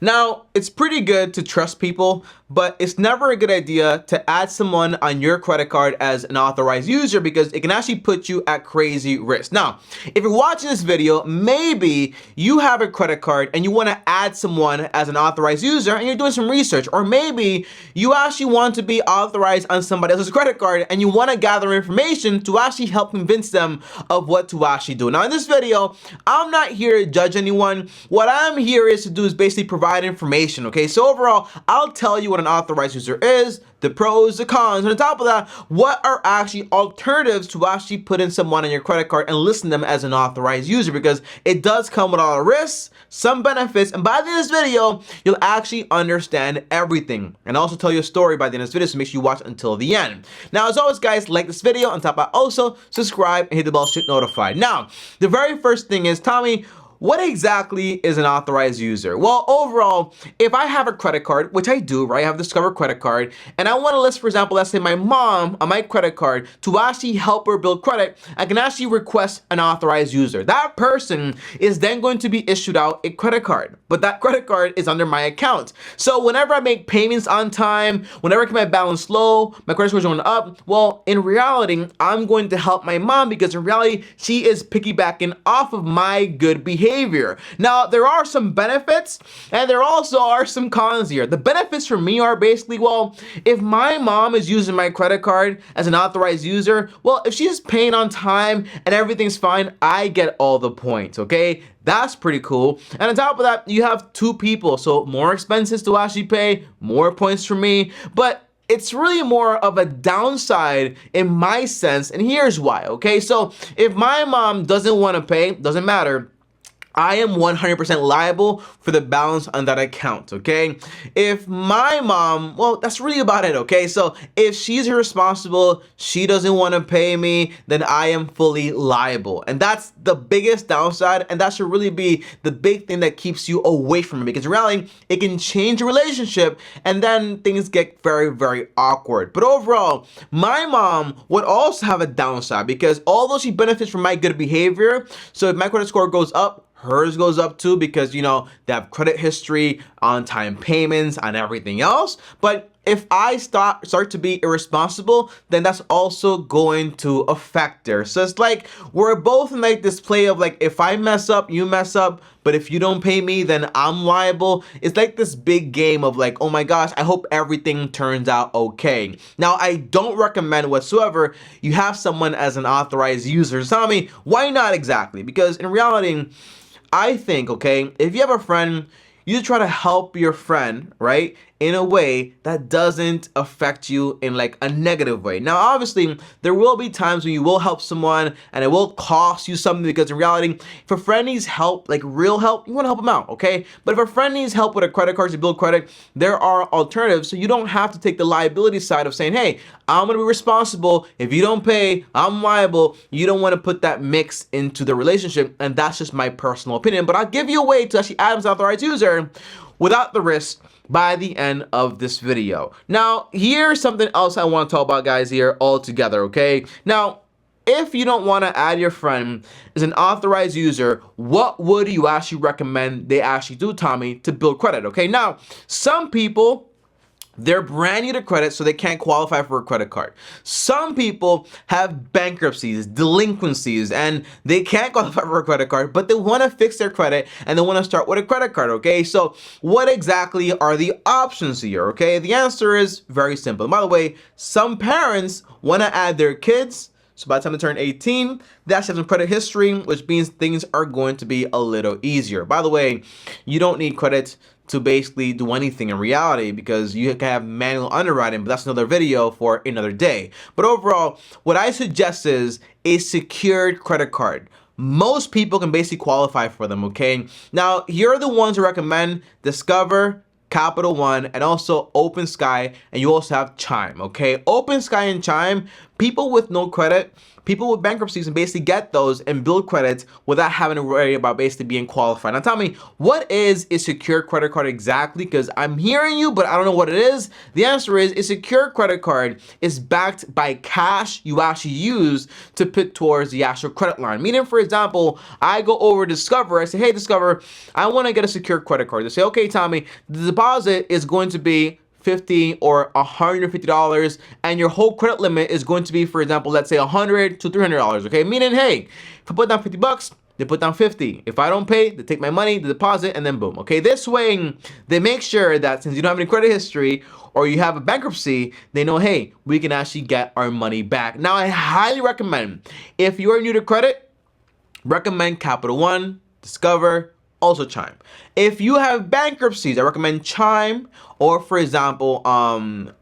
Now, it's pretty good to trust people, but it's never a good idea to add someone on your credit card as an authorized user because it can actually put you at crazy risk. Now, if you're watching this video, maybe you have a credit card and you want to add someone as an authorized user and you're doing some research, or maybe you actually want to be authorized on somebody else's credit card and you want to gather information to actually help convince them of what to actually do. Now, in this video, I'm not here to judge anyone. What I'm here is to do is basically provide information, okay? So overall, I'll tell you what an authorized user is, the pros, the cons, and on top of that, what are actually alternatives to actually put in someone on your credit card and list them as an authorized user, because it does come with a lot of risks, some benefits, and by the end of this video, you'll actually understand everything. And I'll also tell you a story by the end of this video, so make sure you watch until the end. Now, as always, guys, like this video. On top of that, also subscribe and hit the bell to get notified. Now, the very first thing is, Tommy, what exactly is an authorized user? Well, overall, if I have a credit card, which I do, right? I have a Discover credit card, and I want to list, for example, let's say my mom on my credit card to actually help her build credit, I can actually request an authorized user. That person is then going to be issued out a credit card, but that credit card is under my account. So whenever I make payments on time, whenever I keep my balance low, my credit score is going up, well, in reality, I'm going to help my mom because in reality, she is piggybacking off of my good behavior. Now, there are some benefits and there also are some cons here. The benefits for me are basically, well, if my mom is using my credit card as an authorized user, well, if she's paying on time and everything's fine, I get all the points, okay? That's pretty cool. And on top of that, you have two people, so more expenses to actually pay, more points for me, but it's really more of a downside in my sense, and here's why, okay? So if my mom doesn't want to pay, doesn't matter, I am 100% liable for the balance on that account, okay? If my mom, well, that's really about it, okay? So if she's irresponsible, she doesn't want to pay me, then I am fully liable. And that's the biggest downside, and that should really be the big thing that keeps you away from me, because in reality, it can change a relationship, and then things get very, very awkward. But overall, my mom would also have a downside, because although she benefits from my good behavior, so if my credit score goes up, hers goes up too, because, you know, they have credit history, on-time payments, and everything else. But if I start to be irresponsible, then that's also going to affect her. So it's like we're both in like this play of like, if I mess up, you mess up, but if you don't pay me, then I'm liable. It's like this big game of like, oh my gosh, I hope everything turns out okay. Now, I don't recommend whatsoever you have someone as an authorized user. So tell me, why not exactly? Because in reality, I think, okay, if you have a friend, you try to help your friend, right, in a way that doesn't affect you in like a negative way. Now, obviously, there will be times when you will help someone and it will cost you something, because in reality, if a friend needs help, like real help, you want to help them out, okay? But if a friend needs help with a credit card to build credit, there are alternatives. So you don't have to take the liability side of saying, hey, I'm going to be responsible. If you don't pay, I'm liable. You don't want to put that mix into the relationship. And that's just my personal opinion. But I'll give you a way to actually add as an authorized user without the risk by the end of this video. Now, here's something else I want to talk about, guys, here all together, okay? Now, if you don't want to add your friend as an authorized user, what would you actually recommend they actually do, Tommy, to build credit, okay? Now, some people, they're brand new to credit, so they can't qualify for a credit card. Some people have bankruptcies, delinquencies, and they can't qualify for a credit card, but they want to fix their credit and they want to start with a credit card, okay? So what exactly are the options here, okay? The answer is very simple. By the way, some parents want to add their kids, so by the time they turn 18, they actually have some credit history, which means things are going to be a little easier. By the way, you don't need credit to basically do anything in reality, because you can have manual underwriting, but that's another video for another day. But overall, what I suggest is a secured credit card. Most people can basically qualify for them, okay? Now, here are the ones I recommend: Discover, Capital One, and also Open Sky, and you also have Chime, okay? Open Sky and Chime People with no credit, people with bankruptcies, and basically get those and build credit without having to worry about basically being qualified. Now tell me, what is a secure credit card exactly? Because I'm hearing you, but I don't know what it is. The answer is a secure credit card is backed by cash you actually use to put towards the actual credit line. Meaning, for example, I go over to Discover, I say, hey Discover, I want to get a secure credit card. They say, okay Tommy, the deposit is going to be $50 or $150, and your whole credit limit is going to be, for example, let's say $100 to $300. Okay, meaning, hey, if I put down $50, they put down 50. If I don't pay, they take my money, the deposit, and then boom. Okay, this way they make sure that since you don't have any credit history or you have a bankruptcy, they know, hey, we can actually get our money back. Now, I highly recommend, if you're new to credit, recommend Capital One, Discover, also Chime. If you have bankruptcies, I recommend Chime or, for example,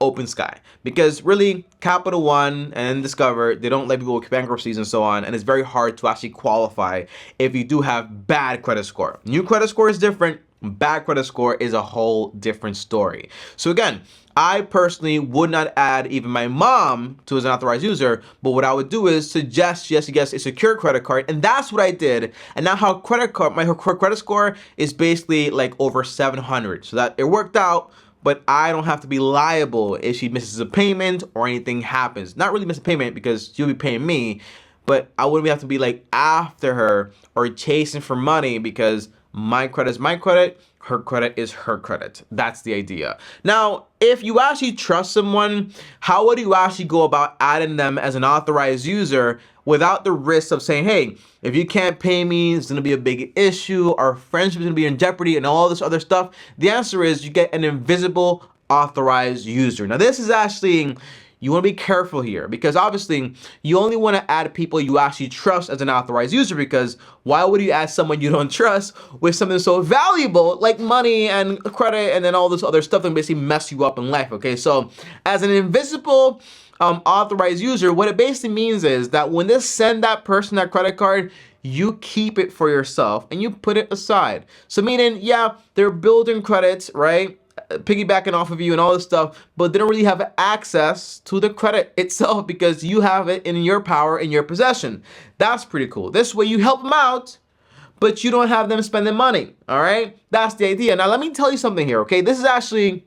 Open Sky, because really Capital One and Discover, they don't let people with bankruptcies and so on, and it's very hard to actually qualify if you do have bad credit score. New credit score is different. Bad credit score is a whole different story. So again, I personally would not add even my mom to as an authorized user, but what I would do is suggest she has to get a secure credit card, and that's what I did. And now her credit score is basically like over 700, so that it worked out. But I don't have to be liable if she misses a payment or anything happens. Not really miss a payment because she'll be paying me, but I wouldn't have to be like after her or chasing for money because my credit is my credit, her credit is her credit. That's the idea. Now, if you actually trust someone, how would you actually go about adding them as an authorized user without the risk of saying, hey, if you can't pay me, it's gonna be a big issue, our friendship is gonna be in jeopardy and all this other stuff? The answer is you get an invisible authorized user. Now, this is actually, you want to be careful here because obviously you only want to add people you actually trust as an authorized user, because why would you add someone you don't trust with something so valuable like money and credit and then all this other stuff that basically mess you up in life? Okay, so as an invisible authorized user, what it basically means is that when they send that person that credit card, you keep it for yourself and you put it aside. So meaning, yeah, they're building credits, right? Piggybacking off of you and all this stuff, but they don't really have access to the credit itself because you have it in your power, in your possession. That's pretty cool. This way you help them out, but you don't have them spending money. All right, that's the idea. Now let me tell you something here. Okay, this is actually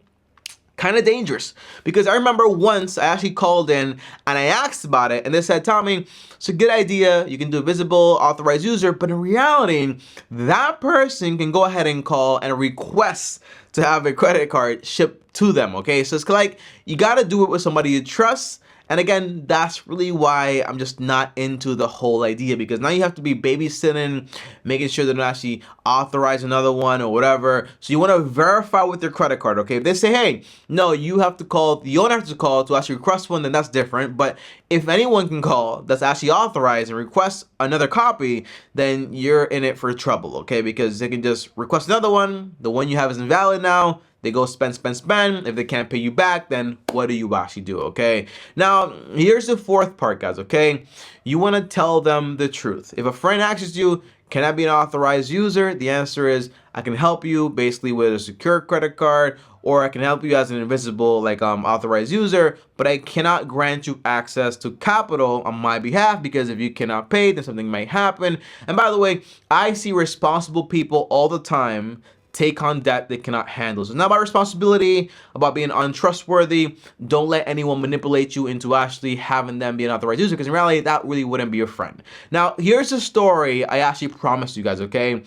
kind of dangerous because I remember once I actually called in and I asked about it and they said, Tommy, it's a good idea, you can do a visible authorized user, but in reality that person can go ahead and call and request to have a credit card shipped to them. Okay, so it's like you got to do it with somebody you trust. And again, that's really why I'm just not into the whole idea, because now you have to be babysitting, making sure they don't actually authorize another one or whatever. So you want to verify with your credit card, okay? If they say, hey, no, you have to call, you don't have to call to actually request one, then that's different. But if anyone can call that's actually authorized and request another copy, then you're in it for trouble, okay? Because they can just request another one. The one you have is invalid now. They go spend. If they can't pay you back, then what do you actually do, okay? Now, here's the fourth part, guys, okay? You want to tell them the truth. If a friend asks you, can I be an authorized user? The answer is, I can help you basically with a secure credit card, or I can help you as an invisible authorized user, but I cannot grant you access to capital on my behalf because if you cannot pay, then something might happen. And by the way, I see responsible people all the time take on debt they cannot handle. So it's not about responsibility, about being untrustworthy. Don't let anyone manipulate you into actually having them be an authorized user, because in reality, that really wouldn't be your friend. Now, here's a story I actually promised you guys, okay?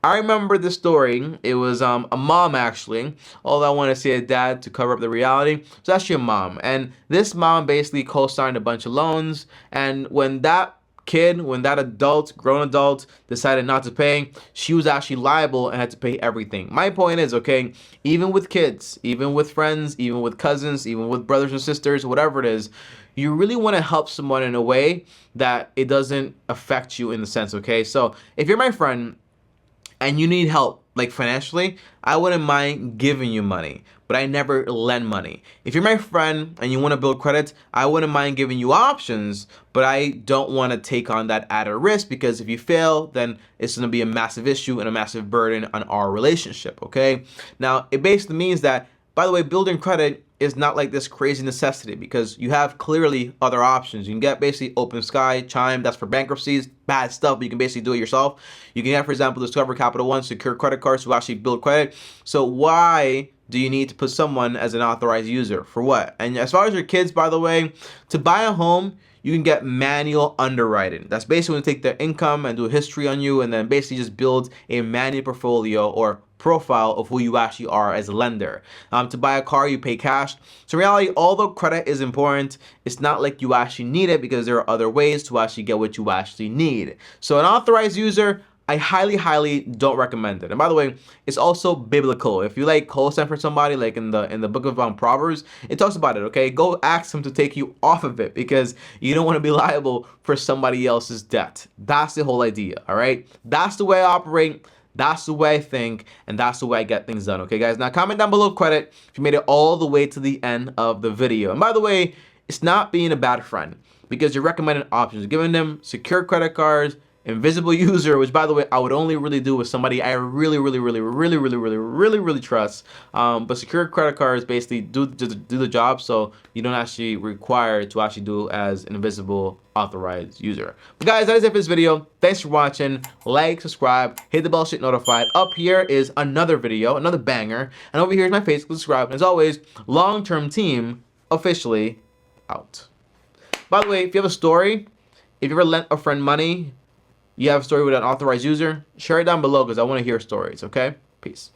I remember the story. It was a mom, actually. Although I want to say a dad to cover up the reality. It's actually a mom. And this mom basically co-signed a bunch of loans. And when that grown adult decided not to pay, she was actually liable and had to pay everything. My point is, okay, even with kids, even with friends, even with cousins, even with brothers or sisters, whatever it is, you really want to help someone in a way that it doesn't affect you in the sense, okay? So if you're my friend and you need help, like financially, I wouldn't mind giving you money, but I never lend money. If you're my friend and you want to build credit, I wouldn't mind giving you options, but I don't want to take on that added risk, because if you fail, then it's going to be a massive issue and a massive burden on our relationship, okay? Now, it basically means that By the way, building credit is not like this crazy necessity because you have clearly other options. You can get basically Open Sky, Chime, that's for bankruptcies, bad stuff, but you can basically do it yourself. You can get, for example, Discover Capital One, secure credit cards to actually build credit. So why do you need to put someone as an authorized user? For what? And as far as your kids, by the way, to buy a home, you can get manual underwriting. That's basically when they take their income and do a history on you and then basically just build a manual portfolio or profile of who you actually are as a lender. To buy a car, you pay cash. So in reality, although credit is important, it's not like you actually need it because there are other ways to actually get what you actually need. So an authorized user, I highly don't recommend it. And by the way, it's also biblical. If you like co-sign for somebody, like in the book of Proverbs, it talks about it. Okay, go ask them to take you off of it because you don't want to be liable for somebody else's debt. That's the whole idea. All right, that's the way I operate. That's the way I think, and that's the way I get things done. Okay, guys. Now comment down below credit if you made it all the way to the end of the video. And by the way, it's not being a bad friend because you're recommending options, you're giving them secure credit cards, invisible user, which by the way, I would only really do with somebody I really trust. But secure credit cards basically do the job, so you don't actually require to actually do as an invisible authorized user. But guys, that is it for this video. Thanks for watching. Like, subscribe, hit the bell to get notified. Up here is another video, another banger, and over here is my face. Subscribe. And as always, long-term team officially out. By the way, if you have a story, if you ever lent a friend money, you have a story with an authorized user, share it down below because I want to hear stories, okay? Peace.